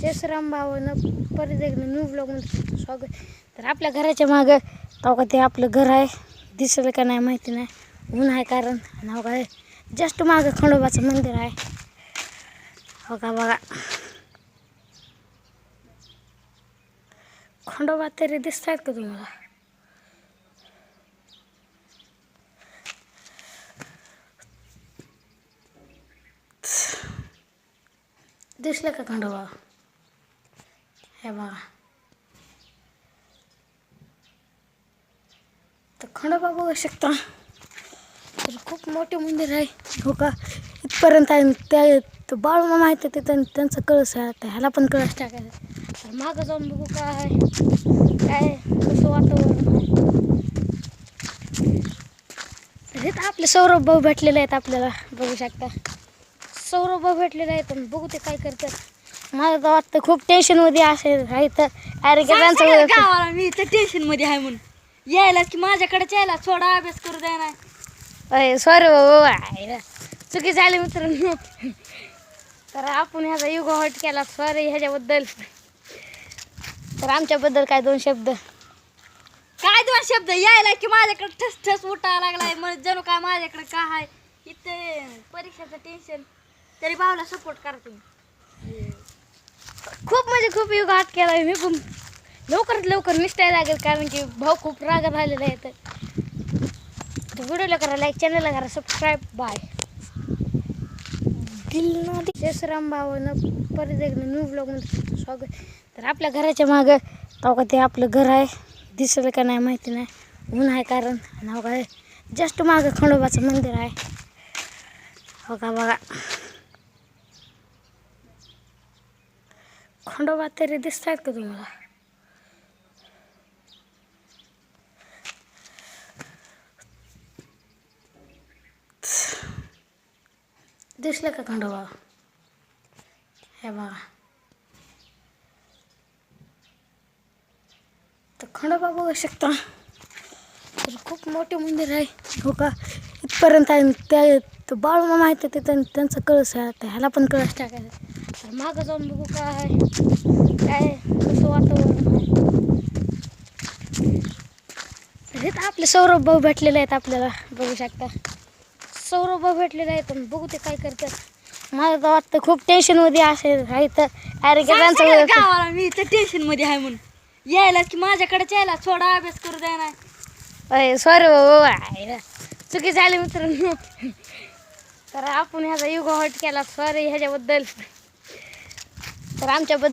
जय श्रीराम भावानं परत एकदा न्यू ब्लॉगमध्ये स्वागत. तर आपल्या घराच्या मागं का ते आपलं घर आहे, दिसलं का नाही माहिती नाही, ऊन आहे कारण. नाव काय जस्ट मागं खंडोबाचं मंदिर आहे. हो का बघा, खंडोबा तरी दिसत आहेत का तुम्हाला? दिसलं का खंडोबा? हे बघा, तर खंडोबा बघू शकता. तर खूप मोठे मंदिर आहे. हो का, इथपर्यंत आहे. त्या बाळूमा माहिती आहे, तिथं त्यांचं कळस आहे. आता ह्याला पण कळस टाकायचं. तर मागं जाऊन बघू काय आहे, काय कसं वातावरण आहे. तर इथं आपले सौरभ भाऊ भेटलेले आहेत आपल्याला, बघू शकता. सौरभ भाऊ भेटलेले आहेत आणि बघू ते काय करतात. मला तर वाटतं खूप टेन्शनमध्ये असेल आहे. तर अरे त्यांचं गावाला मी तर टेन्शन मध्ये आहे म्हणून यायला की माझ्याकडेच यायला थोडा अभ्यास करू द्या ना. अरे सॉरी भाऊ, चुकी झाली मित्रांनो. तर आपण ह्याचा युग हट केला, सॉरी ह्याच्याबद्दल. तर आमच्याबद्दल काय दोन शब्द? काय दोन शब्द? यायला की माझ्याकडे ठस ठस उठायला लागलाय. मग जणू काय माझ्याकडे काय आहे इथे परीक्षेचं टेन्शन. तरी भावला सपोर्ट करा तुम्ही. खूप म्हणजे खूप युग हट केला मी पण. लवकरात लवकर निष्ठायला लागेल कारण की भाऊ खूप राग राहिलेला आहे. तर व्हिडिओला करा लाईक, चॅनलला करा सबस्क्राईब. बाय. जय श्रीराम भावानं परत एकदा न्यू ब्लॉगमध्ये स्वागत. तर आपल्या घराच्या मागं का ते आपलं घर आहे, दिसलं का नाही माहिती नाही, ऊन आहे कारण. नाव काय जस्ट मागं खंडोबाचं मंदिर आहे. हो का बघा, खंडोबा तरी दिसत आहेत का तुम्हाला? दिसलं का खंडोबा? हे बघा, तर खंडोबा बघू शकता. तर खूप मोठे मंदिर आहे. हो का, इथपर्यंत आहे. त्या बाळूमा माहिती आहे, तिथं त्यांचं कळस आहे. आता ह्याला पण कळस टाकायचं. तर मागं जाऊन बघू काय आहे, काय कसं वातावरण आहे. तर इथं आपले सौरभ भाऊ भेटलेले आहेत आपल्याला, बघू शकता. सौरभ भाऊ भेटलेले आहेत आणि बघू ते काय करतात. मला तर वाटतं खूप टेन्शनमध्ये असेल आहे. तर अरे त्यांचं गावाला मी तर टेन्शन मध्ये आहे म्हणून यायला की माझ्याकडेच यायला थोडा अभ्यास करू द्या ना. अरे सॉरी भाऊ, चुकी झाली मित्रांनो. तर आपण ह्याचा युग हट केला, सॉरी ह्याच्याबद्दल. तर आमच्याबद्दल